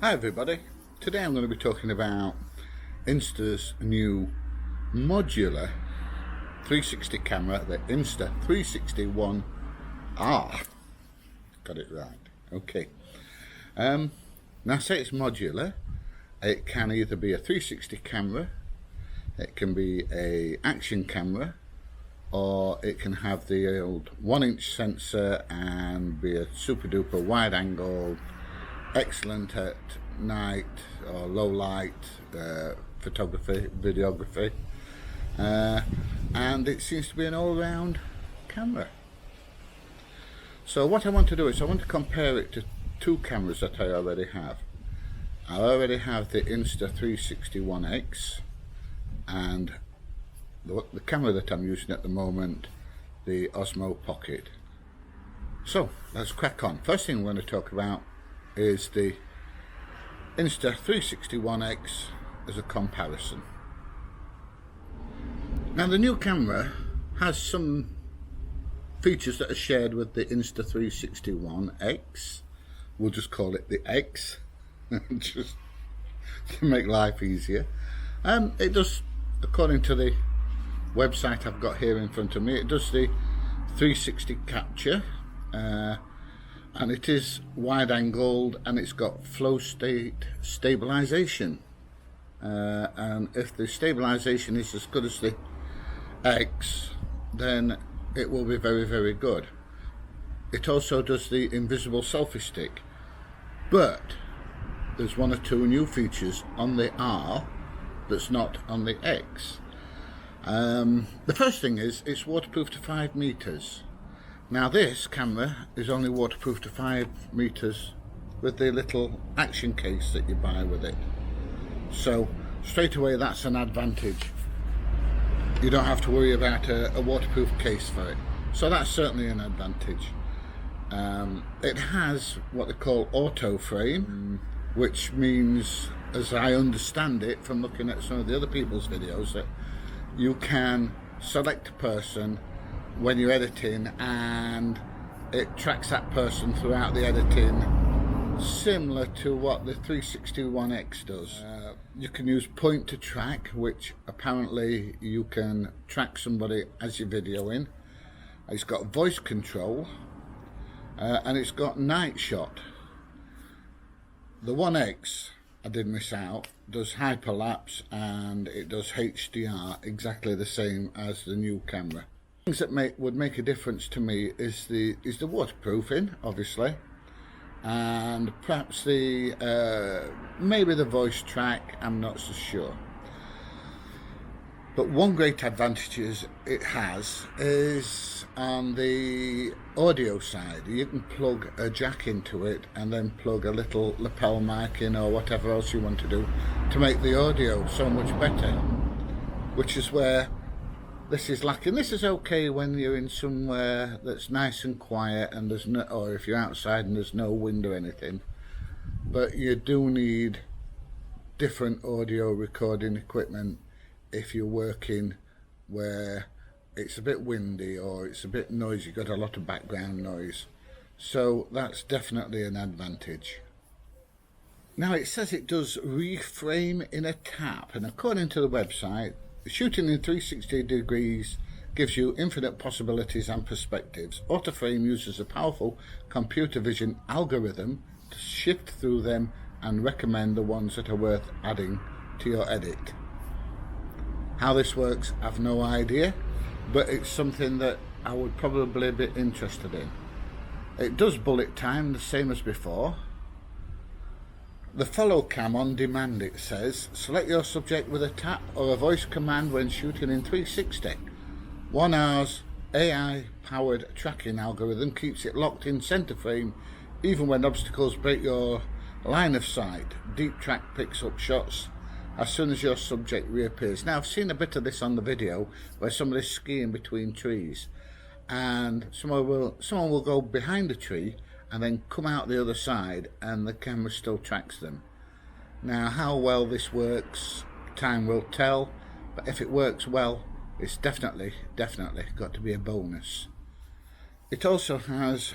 Hi everybody, today I'm going to be talking about Insta's new modular 360 camera, the Insta360 ONE R. Got it right, okay. Now I say it's modular. It can either be a 360 camera, it can be a action camera, or it can have the old 1-inch sensor and be a super duper wide angle, excellent at night or low light photography, videography, and it seems to be an all-round camera. So what I want to do is I want to compare it to two cameras that I already have. I already have the Insta360 ONE X and the camera that I'm using at the moment, the Osmo Pocket. So let's crack on. First thing we're going to talk about is the Insta360 ONE X as a comparison. Now the new camera has some features that are shared with the Insta360 ONE X. We'll just call it the X, just to make life easier. It does, according to the website I've got here in front of me, it does the 360 capture, and it is wide angled, and it's got flow state stabilization, and if the stabilization is as good as the X, then it will be very, very good. It also does the invisible selfie stick, but there's one or two new features on the R that's not on the X. The first thing is it's waterproof to 5 meters. Now this camera is only waterproof to 5 meters with the little action case that you buy with it. So straight away that's an advantage. You don't have to worry about a waterproof case for it. So that's certainly an advantage. It has what they call auto frame, which means, as I understand it from looking at some of the other people's videos, that you can select a person when you're editing and it tracks that person throughout the editing, similar to what the 360 ONE X does. You can use point to track, which apparently you can track somebody as you're videoing. It's got voice control, and it's got night shot. The ONE X, I did miss out, does hyperlapse and it does HDR exactly the same as the new camera. Things that would make a difference to me is the waterproofing, obviously, and perhaps the maybe the voice track. I'm not so sure. But one great advantage it has is on the audio side. You can plug a jack into it and then plug a little lapel mic in or whatever else you want to do to make the audio so much better, which is where this is lacking. This is okay when you're in somewhere that's nice and quiet and there's no, or if you're outside and there's no wind or anything, but you do need different audio recording equipment if you're working where it's a bit windy or it's a bit noisy, you've got a lot of background noise. So that's definitely an advantage. Now it says it does reframe in a tap, and according to the website, shooting in 360 degrees gives you infinite possibilities and perspectives. Autoframe uses a powerful computer vision algorithm to shift through them and recommend the ones that are worth adding to your edit. How this works, I've no idea, but it's something that I would probably be interested in. It does bullet time the same as before. The follow cam on demand, it says. Select your subject with a tap or a voice command when shooting in 360. ONE R's AI-powered tracking algorithm keeps it locked in center frame even when obstacles break your line of sight. Deep Track picks up shots as soon as your subject reappears. Now I've seen a bit of this on the video where somebody's skiing between trees and someone will go behind the tree and then come out the other side and the camera still tracks them. Now how well this works, time will tell, but if it works well, it's definitely got to be a bonus. It also has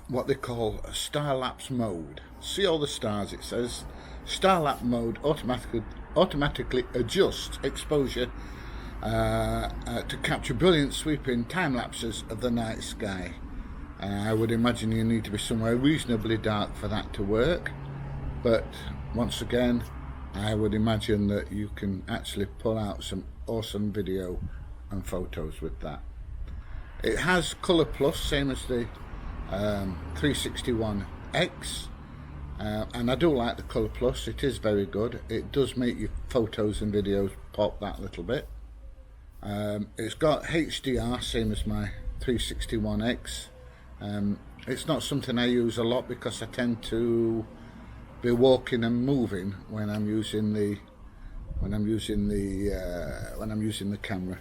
what they call a star lapse mode. See all the stars, it says. Star lapse mode automatically adjusts exposure to capture brilliant sweeping time lapses of the night sky. I would imagine you need to be somewhere reasonably dark for that to work, but once again, I would imagine that you can actually pull out some awesome video and photos with that. It has Colour Plus, same as the 360 ONE X, and I do like the Colour Plus. It is very good. It does make your photos and videos pop that little bit. It's got HDR, same as my 360 ONE X. It's not something I use a lot because I tend to be walking and moving when I'm using the camera.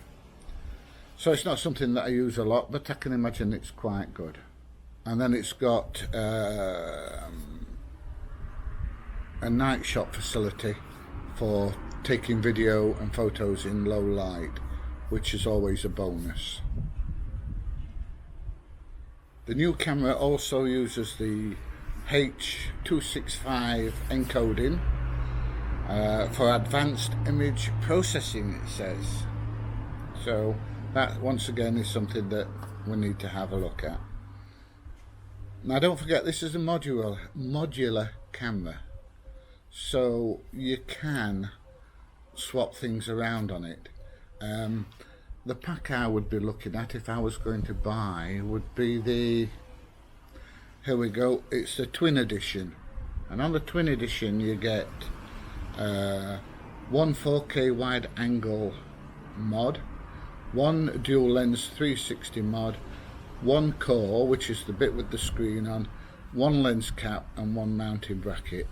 So it's not something that I use a lot, but I can imagine it's quite good. And then it's got a night shot facility for taking video and photos in low light, which is always a bonus. The new camera also uses the H.265 encoding for advanced image processing, it says. So that once again is something that we need to have a look at. Now don't forget, this is a modular camera, so you can swap things around on it. The pack I would be looking at if I was going to buy would be the, here we go, it's the Twin Edition, and on the Twin Edition you get one 4K wide angle mod, one dual lens 360 mod, one core, which is the bit with the screen on, one lens cap and one mounting bracket.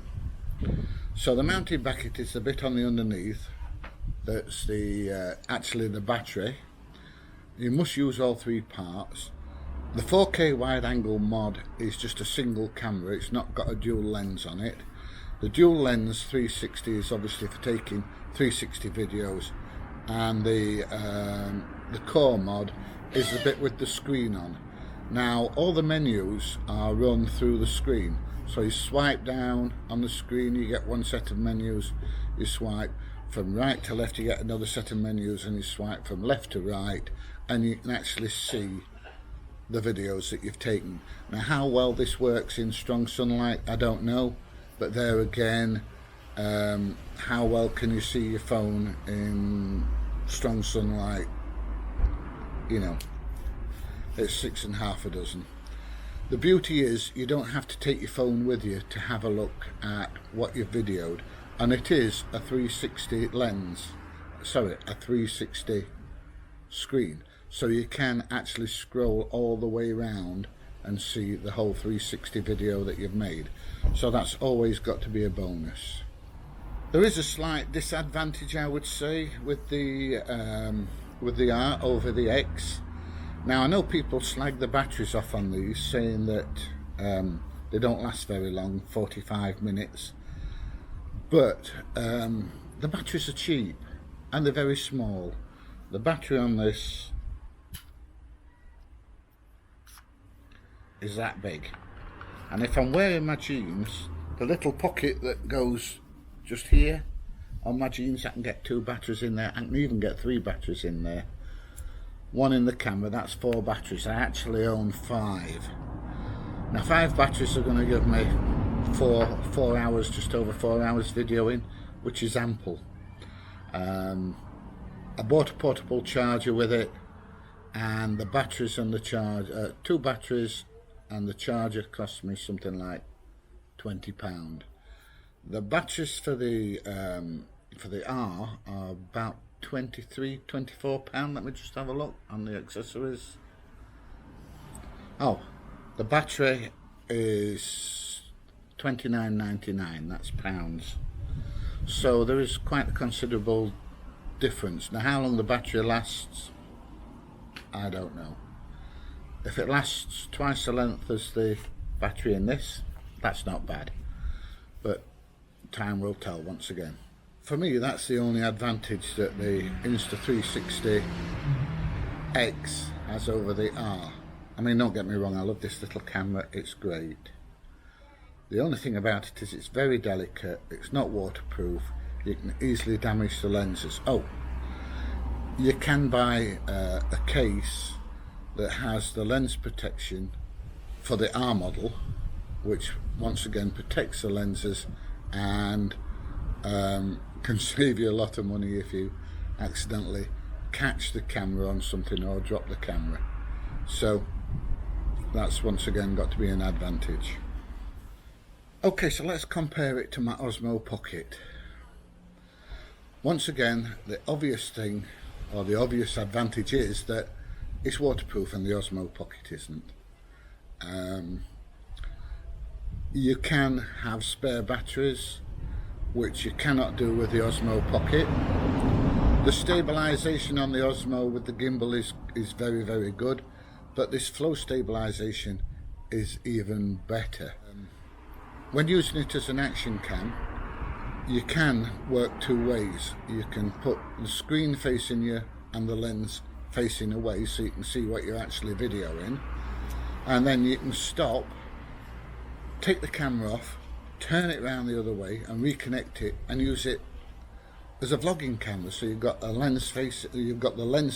So the mounting bracket is the bit on the underneath that's the actually the battery. You must use all three parts. The 4K wide angle mod is just a single camera, it's not got a dual lens on it. The dual lens 360 is obviously for taking 360 videos, and the core mod is the bit with the screen on. Now all the menus are run through the screen, so you swipe down on the screen, you get one set of menus, you swipe from right to left, you get another set of menus, and you swipe from left to right, and you can actually see the videos that you've taken. Now how well this works in strong sunlight, I don't know, but there again, how well can you see your phone in strong sunlight? You know, it's 6 1/2 dozen. The beauty is you don't have to take your phone with you to have a look at what you've videoed, and it is a 360 lens, sorry, a 360 screen, so you can actually scroll all the way around and see the whole 360 video that you've made. So that's always got to be a bonus. There is a slight disadvantage, I would say, with the R over the X. Now I know people slag the batteries off on these, saying that they don't last very long, 45 minutes, but the batteries are cheap and they're very small. The battery on this is that big, and if I'm wearing my jeans, the little pocket that goes just here on my jeans, I can get 2 batteries in there. I can even get 3 batteries in there. One in the camera, that's 4 batteries. I actually own 5. Now 5 batteries are going to give me 4 hours, just over 4 hours videoing, which is ample. I bought a portable charger with it, and the batteries and the charge, 2 batteries and the charger cost me something like £20. The batteries for the R are about £23–24. Let me just have a look on the accessories. Oh, the battery is £29.99, that's pounds. So there is quite a considerable difference. Now how long the battery lasts, I don't know. If it lasts twice the length as the battery in this, that's not bad, but time will tell once again. For me, that's the only advantage that the Insta360 X has over the R. I mean, don't get me wrong, I love this little camera, it's great. The only thing about it is it's very delicate, it's not waterproof, you can easily damage the lenses. Oh, you can buy a case that has the lens protection for the R model, which once again protects the lenses and can save you a lot of money if you accidentally catch the camera on something or drop the camera. So that's once again got to be an advantage. Okay, so let's compare it to my Osmo Pocket. Once again, the obvious thing, or the obvious advantage, is that it's waterproof and the Osmo Pocket isn't. You can have spare batteries, which you cannot do with the Osmo Pocket. The stabilization on the Osmo with the gimbal is very, very good, but this flow stabilization is even better. When using it as an action cam, you can work two ways. You can put the screen facing you and the lens facing away so you can see what you're actually videoing, and then you can stop, take the camera off, turn it around the other way and reconnect it and use it as a vlogging camera. So you've got the lens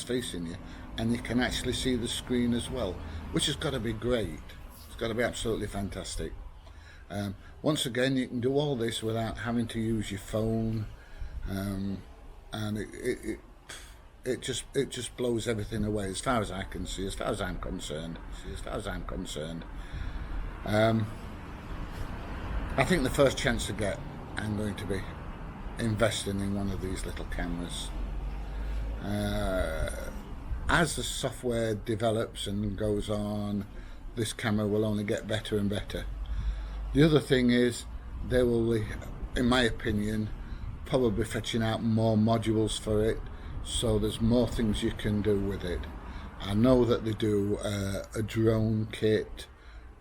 facing you and you can actually see the screen as well, which has got to be great. It's got to be absolutely fantastic. Once again, you can do all this without having to use your phone, and it just blows everything away as far as I can see, as far as I'm concerned. I think the first chance I get, I'm going to be investing in one of these little cameras. As the software develops and goes on, this camera will only get better and better. The other thing is, they will be, in my opinion, probably fetching out more modules for it, so there's more things you can do with it. I know that they do a drone kit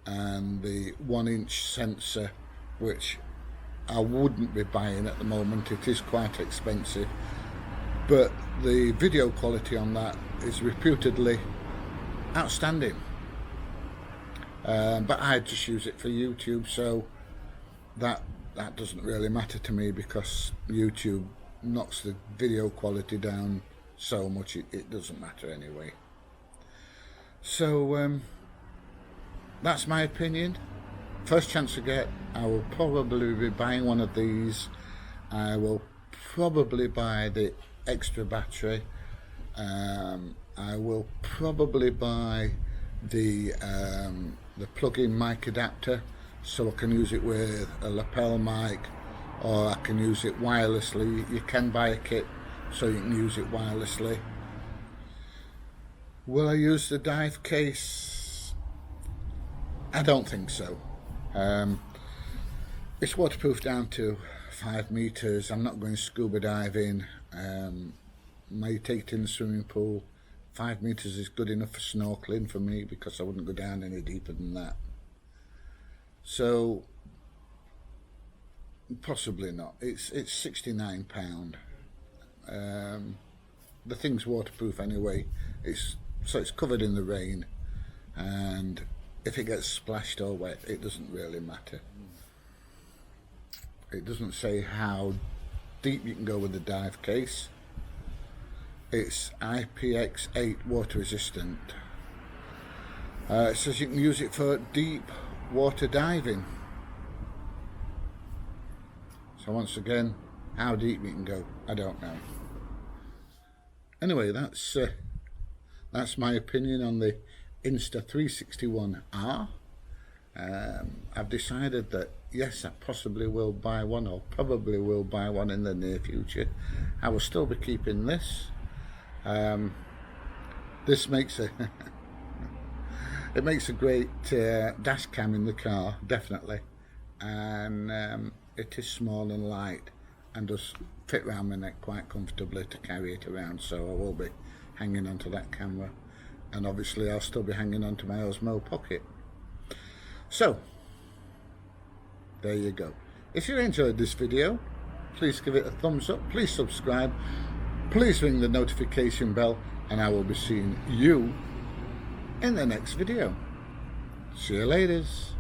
and the 1-inch sensor, which I wouldn't be buying at the moment. It is quite expensive, but the video quality on that is reputedly outstanding. But I just use it for YouTube, so that doesn't really matter to me, because YouTube knocks the video quality down so much it doesn't matter anyway. So that's my opinion. First chance I get, I will probably be buying one of these. I will probably buy the extra battery. I will probably buy the plug-in mic adapter, so I can use it with a lapel mic, or I can use it wirelessly. You can buy a kit so you can use it wirelessly. Will I use the dive case? I don't think so. It's waterproof down to 5 meters. I'm not going scuba diving. May take it in the swimming pool. 5 meters is good enough for snorkeling for me, because I wouldn't go down any deeper than that. So possibly not. It's £69. The thing's waterproof anyway. It's covered in the rain, and if it gets splashed or wet, it doesn't really matter. It doesn't say how deep you can go with the dive case. It's IPX8 water resistant. It says you can use it for deep water diving. So once again, how deep you can go, I don't know. Anyway, that's my opinion on the Insta360 ONE R. I've decided that yes, I possibly will buy one, or probably will buy one in the near future. I will still be keeping this. This makes a it makes a great dash cam in the car, definitely, and it is small and light and does fit around my neck quite comfortably to carry it around, so I will be hanging onto that camera, and obviously I'll still be hanging onto my Osmo Pocket. So there you go. If you enjoyed this video, please give it a thumbs up, please subscribe, please ring the notification bell, and I will be seeing you in the next video. See you laters.